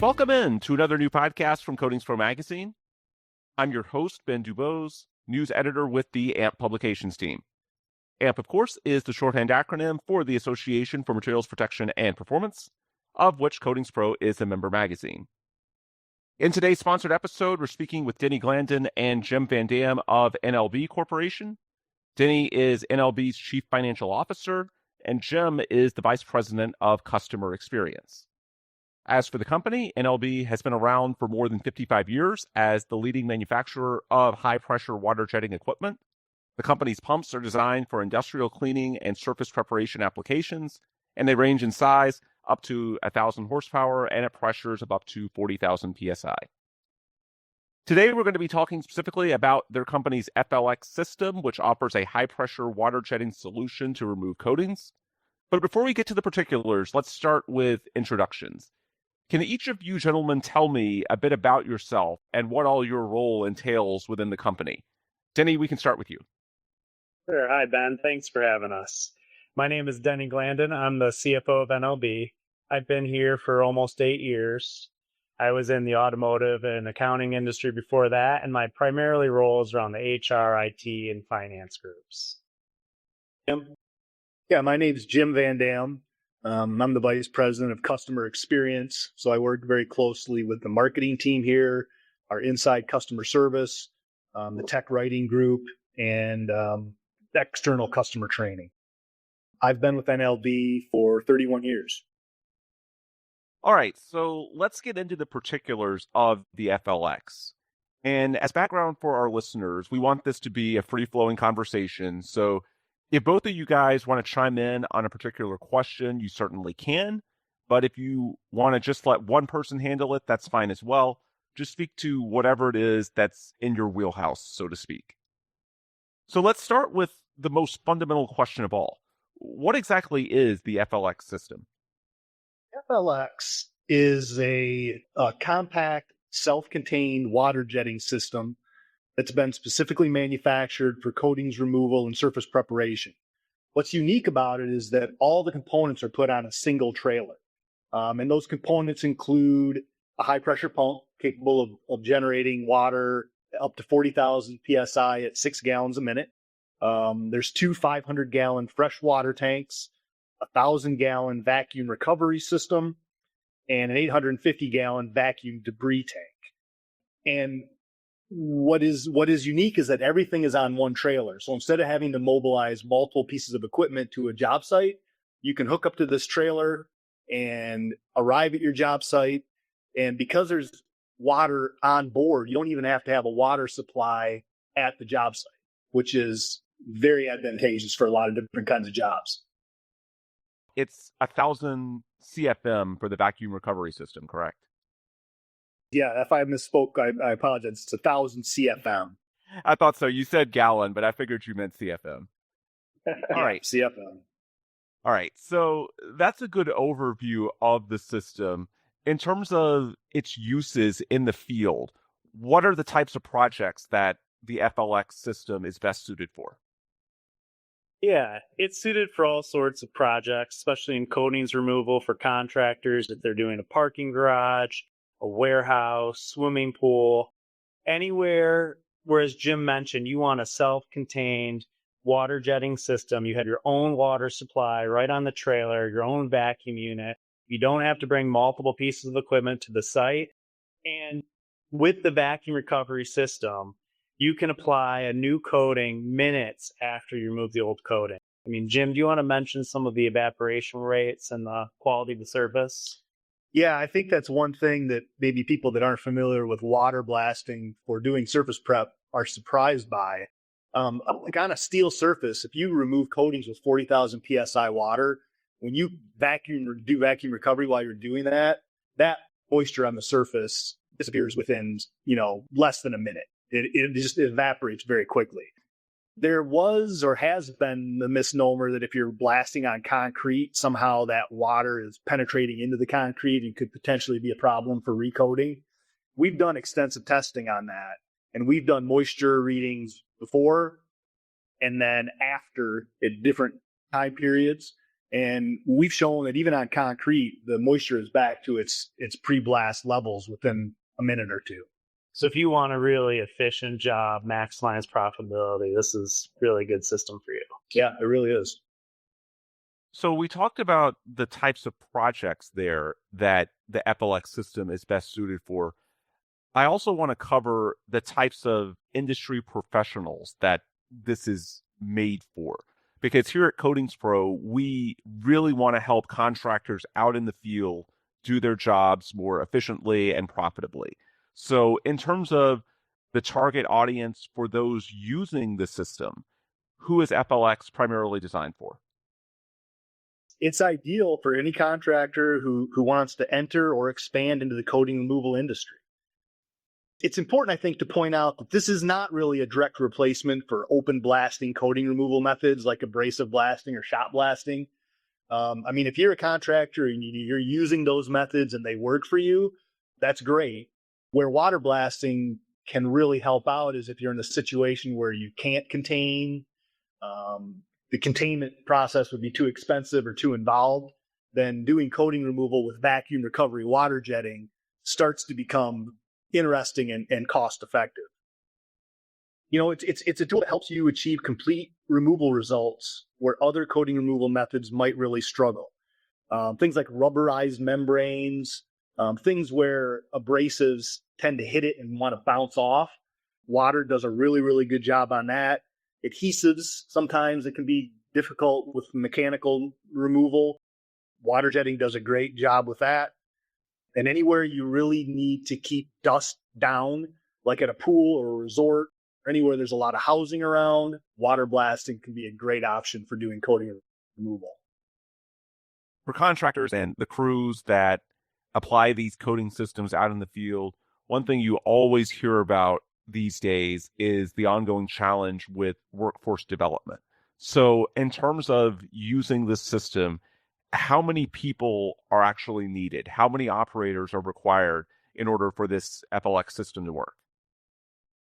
Welcome in to another new podcast from Coatings Pro Magazine. I'm your host, Ben Dubose, news editor with the AMP publications team. AMP, of course, is the shorthand acronym for the Association for Materials Protection and Performance, of which Coatings Pro is a member magazine. In today's sponsored episode, we're speaking with Denny Glandon and Jim Van Dam of NLB Corporation. Denny is NLB's Chief Financial Officer, and Jim is the Vice President of Customer Experience. As for the company, NLB has been around for more than 55 years as the leading manufacturer of high-pressure water jetting equipment. The company's pumps are designed for industrial cleaning and surface preparation applications, and they range in size up to 1,000 horsepower and at pressures of up to 40,000 psi. Today, we're going to be talking specifically about their company's FLX system, which offers a high-pressure water jetting solution to remove coatings. But before we get to the particulars, let's start with introductions. Can each of you gentlemen tell me a bit about yourself and what all your role entails within the company? Denny, we can start with you. Sure. Hi, Ben. Thanks for having us. My name is Denny Glandon. I'm the CFO of NLB. I've been here for almost 8 years. I was in the automotive and accounting industry before that, and my primarily role is around the HR, IT, and finance groups. Jim? Yeah, my name is Jim Van Dam. I'm the Vice President of Customer Experience, so I work very closely with the marketing team here, our inside customer service, the tech writing group, and external customer training. I've been with NLB for 31 years. All right, so let's get into the particulars of the FLX. And as background for our listeners, we want this to be a free-flowing conversation, so if both of you guys want to chime in on a particular question, you certainly can. But if you want to just let one person handle it, that's fine as well. Just speak to whatever it is that's in your wheelhouse, so to speak. So let's start with the most fundamental question of all. What exactly is the FLX system? FLX is a compact, self-contained water jetting system that's been specifically manufactured for coatings removal and surface preparation. What's unique about it is that all the components are put on a single trailer. And those components include a high-pressure pump capable of generating water up to 40,000 psi at 6 gallons a minute. There's 2 500-gallon freshwater tanks, a 1,000-gallon vacuum recovery system, and an 850-gallon vacuum debris tank. And what is unique is that everything is on one trailer. So instead of having to mobilize multiple pieces of equipment to a job site, you can hook up to this trailer and arrive at your job site. And because there's water on board, you don't even have to have a water supply at the job site, which is very advantageous for a lot of different kinds of jobs. It's 1,000 CFM for the vacuum recovery system, correct? Yeah, if I misspoke, I apologize. It's 1,000 CFM. I thought so. You said gallon, but I figured you meant CFM. All right. CFM. All right. So that's a good overview of the system. In terms of its uses in the field, what are the types of projects that the FLX system is best suited for? Yeah, it's suited for all sorts of projects, especially in coatings removal for contractors if they're doing a parking garage, a warehouse, swimming pool, anywhere where, as Jim mentioned, you want a self-contained water jetting system. You have your own water supply right on the trailer, your own vacuum unit. You don't have to bring multiple pieces of equipment to the site. And with the vacuum recovery system, you can apply a new coating minutes after you remove the old coating. I mean, Jim, do you want to mention some of the evaporation rates and the quality of the surface? Yeah, I think that's one thing that maybe people that aren't familiar with water blasting or doing surface prep are surprised by. Like on a steel surface, if you remove coatings with 40,000 psi water, when you do vacuum recovery while you're doing that moisture on the surface disappears within, less than a minute. It just evaporates very quickly. There was or has been the misnomer that if you're blasting on concrete, somehow that water is penetrating into the concrete and could potentially be a problem for recoating. We've done extensive testing on that, and we've done moisture readings before and then after at different time periods. And we've shown that even on concrete, the moisture is back to its pre-blast levels within a minute or two. So if you want a really efficient job, maximize profitability, this is really good system for you. Yeah, it really is. So we talked about the types of projects there that the FLX system is best suited for. I also want to cover the types of industry professionals that this is made for. Because here at Coatings Pro, we really want to help contractors out in the field do their jobs more efficiently and profitably. So in terms of the target audience for those using the system, who is FLX primarily designed for? It's ideal for any contractor who wants to enter or expand into the coating removal industry. It's important, I think, to point out that this is not really a direct replacement for open blasting coating removal methods like abrasive blasting or shot blasting. I mean, if you're a contractor and you're using those methods and they work for you, that's great. Where water blasting can really help out is if you're in a situation where you can't contain, the containment process would be too expensive or too involved, then doing coating removal with vacuum recovery water jetting starts to become interesting and cost effective. You know, it's a tool that helps you achieve complete removal results where other coating removal methods might really struggle. Things like rubberized membranes, things where abrasives tend to hit it and want to bounce off. Water does a really, really good job on that. Adhesives, sometimes it can be difficult with mechanical removal. Water jetting does a great job with that. And anywhere you really need to keep dust down, like at a pool or a resort, or anywhere there's a lot of housing around, water blasting can be a great option for doing coating removal. For contractors and the crews that apply these coating systems out in the field, one thing you always hear about these days is the ongoing challenge with workforce development. So in terms of using this system, how many people are actually needed? How many operators are required in order for this FLX system to work?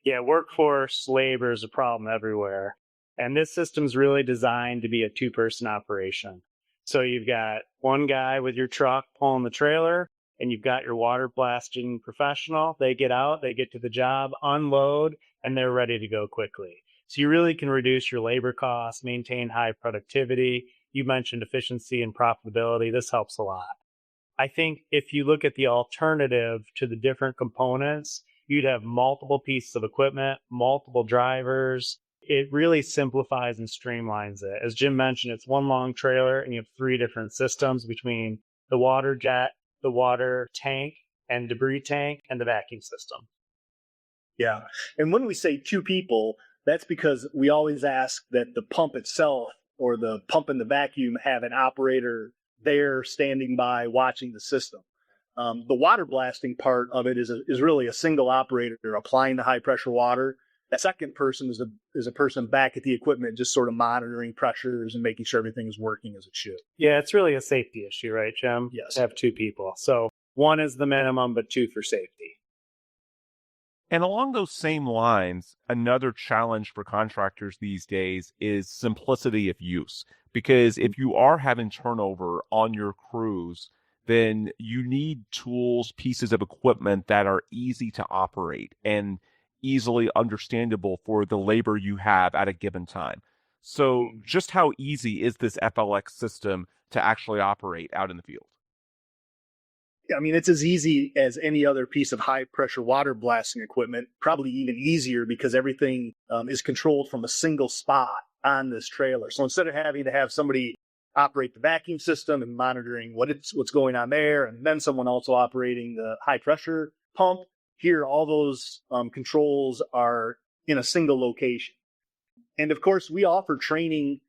Yeah, workforce labor is a problem everywhere. And this system's really designed to be a two-person operation. So you've got one guy with your truck pulling the trailer, and you've got your water blasting professional. They get out, they get to the job, unload, and they're ready to go quickly. So you really can reduce your labor costs, maintain high productivity. You mentioned efficiency and profitability. This helps a lot. I think if you look at the alternative to the different components, you'd have multiple pieces of equipment, multiple drivers. It really simplifies and streamlines it. As Jim mentioned, it's one long trailer and you have three different systems between the water jet, the water tank and debris tank, and the vacuum system. Yeah. And when we say two people, that's because we always ask that the pump itself or the pump and the vacuum have an operator there standing by watching the system. The water blasting part of it is really a single operator applying the high pressure water. That second person is a person back at the equipment, just sort of monitoring pressures and making sure everything is working as it should. Yeah, it's really a safety issue, right, Jim? Yes. To have two people. So one is the minimum, but two for safety. And along those same lines, another challenge for contractors these days is simplicity of use. Because if you are having turnover on your crews, then you need tools, pieces of equipment that are easy to operate and easily understandable for the labor you have at a given time. So just how easy is this FLX system to actually operate out in the field? I mean, it's as easy as any other piece of high pressure water blasting equipment, probably even easier because everything is controlled from a single spot on this trailer. So instead of having to have somebody operate the vacuum system and monitoring what's going on there, and then someone also operating the high pressure pump, here all those controls are in a single location. And of course, we offer training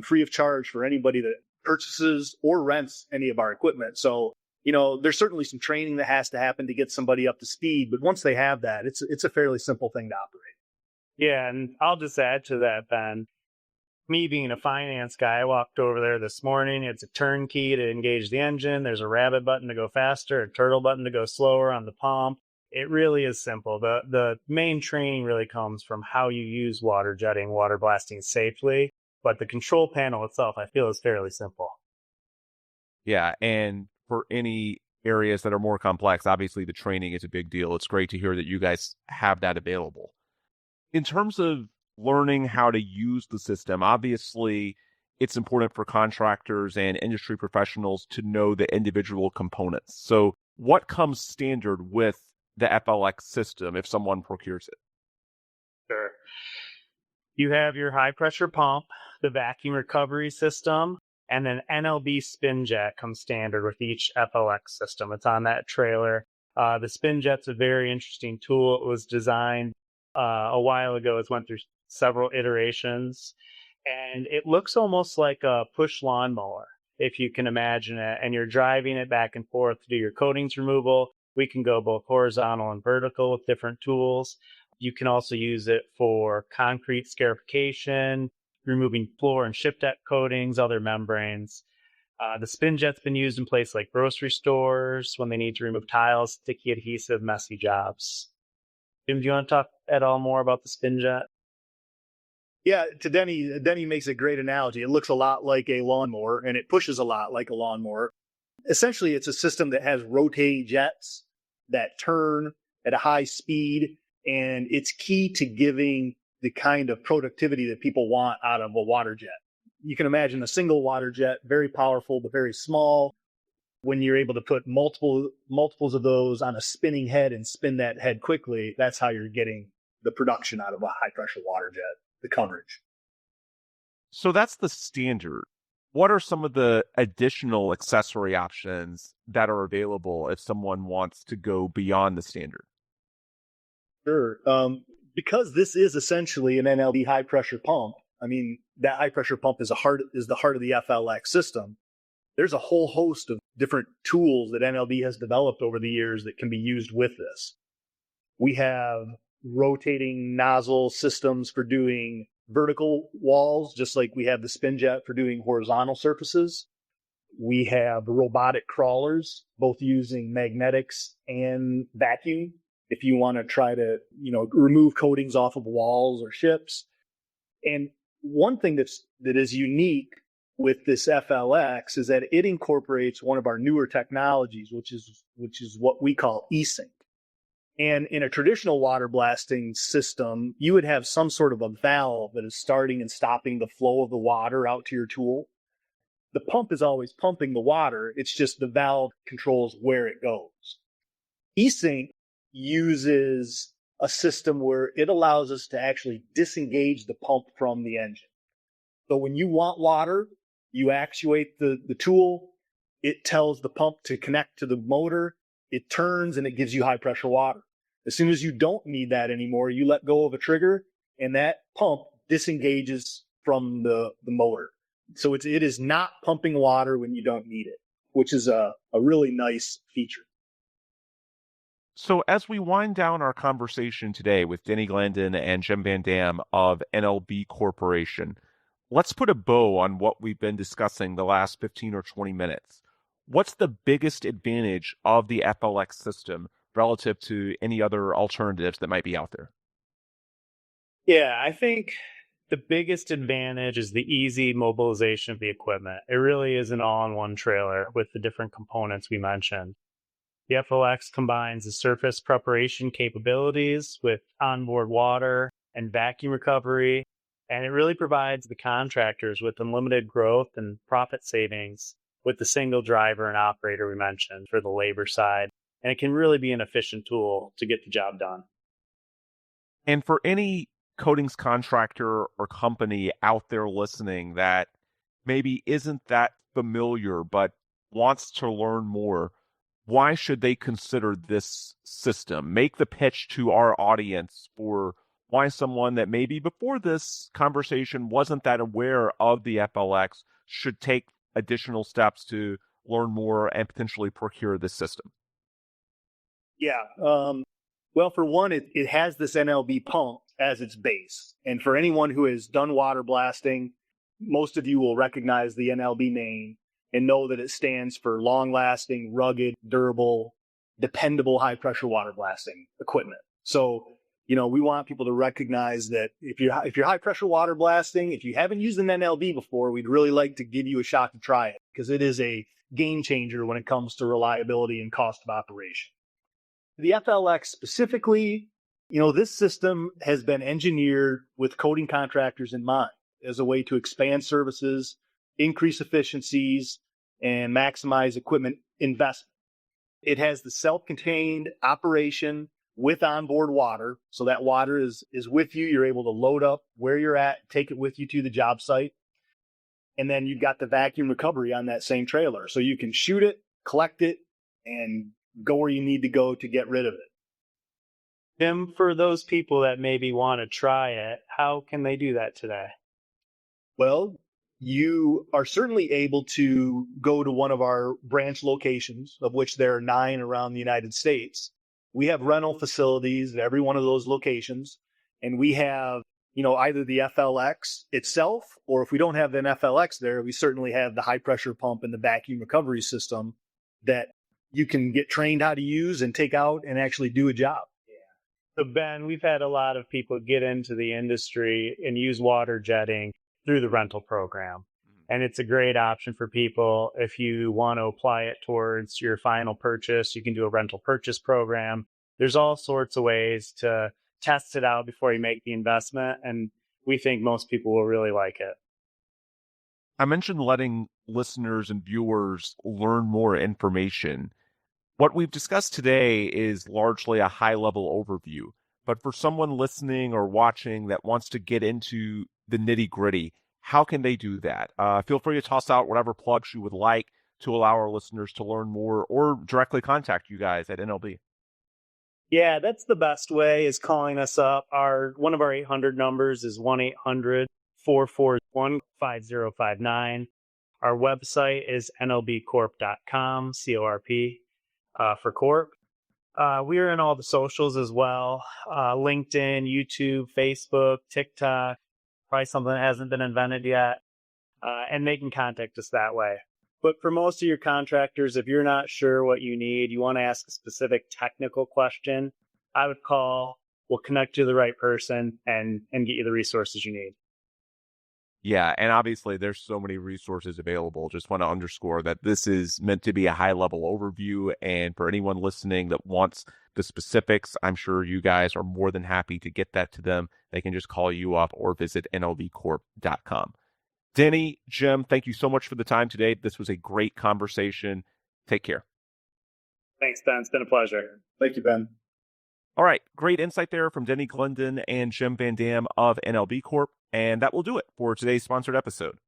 free of charge for anybody that purchases or rents any of our equipment. So there's certainly some training that has to happen to get somebody up to speed, but once they have that, it's a fairly simple thing to operate. Yeah, and I'll just add to that, Ben. Me being a finance guy, I walked over there this morning. It's a turn key to engage the engine. There's a rabbit button to go faster, a turtle button to go slower on the pump. It really is simple. The main training really comes from how you use water jetting, water blasting safely, but the control panel itself, I feel, is fairly simple. Yeah. And for any areas that are more complex, obviously the training is a big deal. It's great to hear that you guys have that available. In terms of learning how to use the system, obviously it's important for contractors and industry professionals to know the individual components. So what comes standard with the FLX system if someone procures it? Sure. You have your high pressure pump, the vacuum recovery system, and then NLB spin jet comes standard with each FLX system. It's on that trailer. The spin jet's a very interesting tool. It was designed a while ago. It's went through several iterations, and it looks almost like a push lawnmower, if you can imagine it. And you're driving it back and forth to do your coatings removal. We can go both horizontal and vertical with different tools. You can also use it for concrete scarification, removing floor and ship deck coatings, other membranes. The spin jet's been used in places like grocery stores when they need to remove tiles, sticky adhesive, messy jobs. Jim, do you want to talk at all more about the spin jet? Yeah, to Denny makes a great analogy. It looks a lot like a lawnmower, and it pushes a lot like a lawnmower. Essentially, it's a system that has rotating jets that turn at a high speed, and it's key to giving the kind of productivity that people want out of a water jet. You can imagine a single water jet, very powerful, but very small. When you're able to put multiples of those on a spinning head and spin that head quickly, that's how you're getting the production out of a high pressure water jet, the coverage. So that's the standard. What are some of the additional accessory options that are available if someone wants to go beyond the standard? Sure. Because this is essentially an NLB high pressure pump, I mean, that high pressure pump is the heart of the FLX system. There's a whole host of different tools that NLB has developed over the years that can be used with this. We have rotating nozzle systems for doing vertical walls, just like we have the spin jet for doing horizontal surfaces. We have robotic crawlers, both using magnetics and vacuum. If you want to try to, remove coatings off of walls or ships. And one thing that is unique with this FLX is that it incorporates one of our newer technologies, which is what we call e-sync. And in a traditional water blasting system, you would have some sort of a valve that is starting and stopping the flow of the water out to your tool. The pump is always pumping the water. It's just the valve controls where it goes. E-sync uses a system where it allows us to actually disengage the pump from the engine. So when you want water, you actuate the tool, it tells the pump to connect to the motor, it turns and it gives you high pressure water. As soon as you don't need that anymore, you let go of a trigger and that pump disengages from the motor. So it is not pumping water when you don't need it, which is a really nice feature. So as we wind down our conversation today with Denny Glendon and Jim Van Dam of NLB Corporation, let's put a bow on what we've been discussing the last 15 or 20 minutes. What's the biggest advantage of the FLX system relative to any other alternatives that might be out there? Yeah, I think the biggest advantage is the easy mobilization of the equipment. It really is an all-in-one trailer with the different components we mentioned. The FLX combines the surface preparation capabilities with onboard water and vacuum recovery, and it really provides the contractors with unlimited growth and profit savings with the single driver and operator we mentioned for the labor side. And it can really be an efficient tool to get the job done. And for any coatings contractor or company out there listening that maybe isn't that familiar but wants to learn more, why should they consider this system? Make the pitch to our audience for why someone that maybe before this conversation wasn't that aware of the FLX should take additional steps to learn more and potentially procure this system. Yeah. Well, for one, it has this NLB pump as its base. And for anyone who has done water blasting, most of you will recognize the NLB name and know that it stands for long-lasting, rugged, durable, dependable high-pressure water blasting equipment. So, we want people to recognize that if you're high-pressure water blasting, if you haven't used an NLB before, we'd really like to give you a shot to try it because it is a game changer when it comes to reliability and cost of operation. The FLX specifically, this system has been engineered with coating contractors in mind as a way to expand services, increase efficiencies, and maximize equipment investment. It has the self-contained operation with onboard water. So that water is with you. You're able to load up where you're at, take it with you to the job site. And then you've got the vacuum recovery on that same trailer. So you can shoot it, collect it, and go where you need to go to get rid of it. Jim, for those people that maybe want to try it, how can they do that today? Well, you are certainly able to go to one of our branch locations, of which there are 9 around the United States. We have rental facilities at every one of those locations, and we have, either the FLX itself, or if we don't have an FLX there, we certainly have the high pressure pump and the vacuum recovery system that you can get trained how to use and take out and actually do a job. So Ben, we've had a lot of people get into the industry and use water jetting through the rental program. And it's a great option for people. If you want to apply it towards your final purchase, you can do a rental purchase program. There's all sorts of ways to test it out before you make the investment. And we think most people will really like it. I mentioned letting listeners and viewers learn more information. What we've discussed today is largely a high-level overview. But for someone listening or watching that wants to get into the nitty-gritty, how can they do that? Feel free to toss out whatever plugs you would like to allow our listeners to learn more or directly contact you guys at NLB. Yeah, that's the best way, is calling us up. One of our 800 numbers is 1-800-441-5059. Our website is nlbcorp.com, C-O-R-P, for Corp. We are in all the socials as well, LinkedIn, YouTube, Facebook, TikTok, probably something that hasn't been invented yet, and they can contact us that way. But for most of your contractors, if you're not sure what you need, you want to ask a specific technical question, I would call, we'll connect you to the right person and get you the resources you need. Yeah, and obviously there's so many resources available. Just want to underscore that this is meant to be a high-level overview, and for anyone listening that wants the specifics, I'm sure you guys are more than happy to get that to them. They can just call you up or visit nlbcorp.com. Denny, Jim, thank you so much for the time today. This was a great conversation. Take care. Thanks, Ben. It's been a pleasure. Thank you, Ben. All right, great insight there from Denny Glendon and Jim Van Dam of NLB Corp. And that will do it for today's sponsored episode.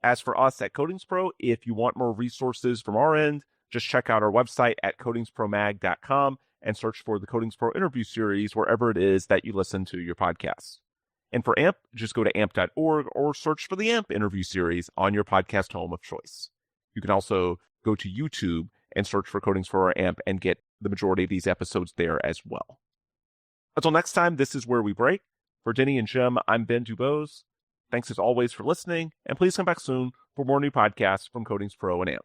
As for us at Coatings Pro, if you want more resources from our end, just check out our website at coatingspromag.com and search for the Coatings Pro interview series wherever it is that you listen to your podcasts. And for AMP, just go to amp.org or search for the AMP interview series on your podcast home of choice. You can also go to YouTube and search for Coatings Pro or AMP and get the majority of these episodes there as well. Until next time, this is Where We Break. For Denny and Jim, I'm Ben Dubose. Thanks as always for listening, and please come back soon for more new podcasts from Coatings Pro and AMP.